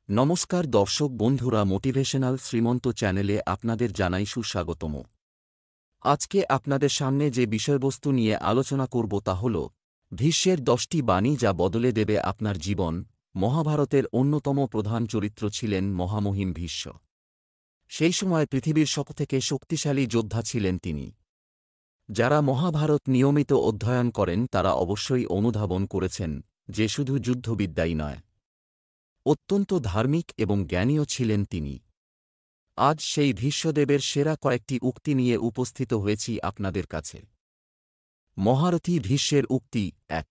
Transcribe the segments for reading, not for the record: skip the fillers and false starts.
নমস্কার দর্শক বন্ধুরা, মোটিভেশনাল শ্রীমন্ত চ্যানেলে আপনাদের জানাই সুস্বাগতম। আজকে আপনাদের সামনে যে বিষয়বস্তু নিয়ে আলোচনা করব তা হল ভীষ্মের 10টি বাণী যা বদলে দেবে আপনার জীবন। মহাভারতের অন্যতম প্রধান চরিত্র ছিলেন মহামহিম ভীষ্ম। সেই সময় পৃথিবীর সবথেকে শক্তিশালী যোদ্ধা ছিলেন তিনি। যারা মহাভারত নিয়মিত অধ্যয়ন করেন তারা অবশ্যই অনুধাবন করেছেন যে শুধু যুদ্ধবিদ্যাই নয়, অত্যন্ত ধার্মিক এবং জ্ঞানীও ছিলেন তিনি। আজ সেই ভীষ্মদেবের সেরা কয়েকটি উক্তি নিয়ে উপস্থিত হয়েছি আপনাদের কাছে। মহারথী ভীষ্মের উক্তি 1।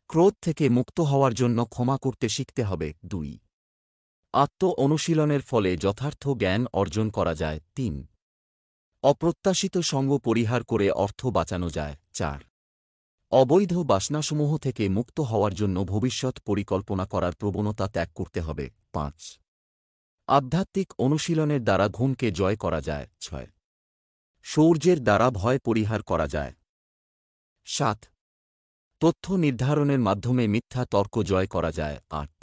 ক্রোধ থেকে মুক্ত হওয়ার জন্য ক্ষমা করতে শিখতে হবে। 2। আত্ম অনুশীলনের ফলে যথার্থ জ্ঞান অর্জন করা যায়। 3। অপ্রত্যাশিত সঙ্গ পরিহার করে অর্থ বাঁচানো যায়। 4। অবৈধ বাসনাসমূহ থেকে মুক্ত হওয়ার জন্য ভবিষ্যৎ পরিকল্পনা করার প্রবণতা ত্যাগ করতে হবে। 5। আধ্যাত্মিক অনুশীলনের দ্বারা ঘুমকে জয় করা যায়। 6। শৌর্যের দ্বারা ভয় পরিহার করা যায়। 7। তথ্য নির্ধারণের মাধ্যমে মিথ্যা তর্ক জয় করা যায়। 8।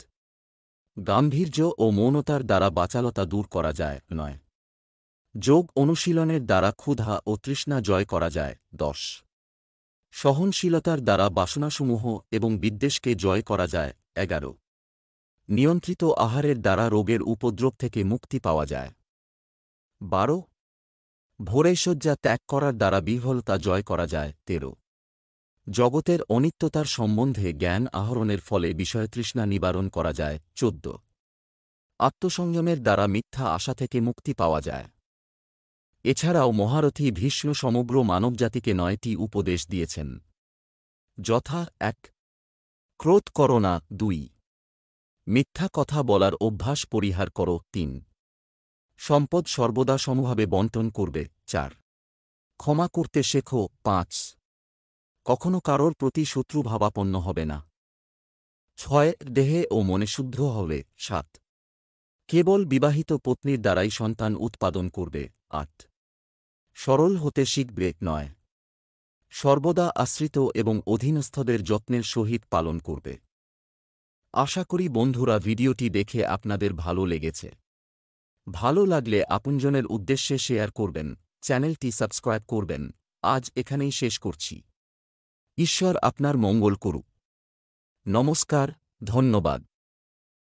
গাম্ভীর্য ও মৌনতার দ্বারা বাচালতা দূর করা যায়। 9। যোগ অনুশীলনের দ্বারা ক্ষুধা ও তৃষ্ণা জয় করা যায়। 10। সহনশীলতার দ্বারা বাসনাসমূহ এবং বিদ্বেষকে জয় করা যায়। 11। নিয়ন্ত্রিত আহারের দ্বারা রোগের উপদ্রব থেকে মুক্তি পাওয়া যায়। 12। ভোরেশয্যা ত্যাগ করার দ্বারা বিহ্বলতা জয় করা যায়। 13। জগতের অনিত্যতার সম্বন্ধে জ্ঞান আহরণের ফলে বিষয়তৃষ্ণা নিবারণ করা যায়। 14। আত্মসংযমের দ্বারা মিথ্যা আশা থেকে মুক্তি পাওয়া যায়। এছাড়াও মহারথী ভীষ্ম সমগ্র মানবজাতিকে 9টি উপদেশ দিয়েছেন, যথা: 1। ক্রোধ করো না। 2। মিথ্যা কথা বলার অভ্যাস পরিহার করো। 3। সম্পদ সর্বদা সমভাবে বণ্টন করবে। 4। ক্ষমা করতে শেখো। 5। কখনো কারোর প্রতি শত্রু ভাবাপন্ন হবে না। 6। দেহে ও মনে শুদ্ধ হবে। 7। কেবল বিবাহিত পত্নীর দ্বারাই সন্তান উৎপাদন করবে। 8। সরল হতে শিখবে। 9। সর্বদা আশ্রিত এবং অধীনস্থদের যত্নের সহিত পালন করবে। আশা করি বন্ধুরা ভিডিওটি দেখে আপনাদের ভালো লেগেছে। ভালো লাগলে আপনজনের উদ্দেশ্যে শেয়ার করবেন, চ্যানেলটি সাবস্ক্রাইব করবেন। আজ এখানেই শেষ করছি। ঈশ্বর আপনার মঙ্গল করুক। নমস্কার, ধন্যবাদ।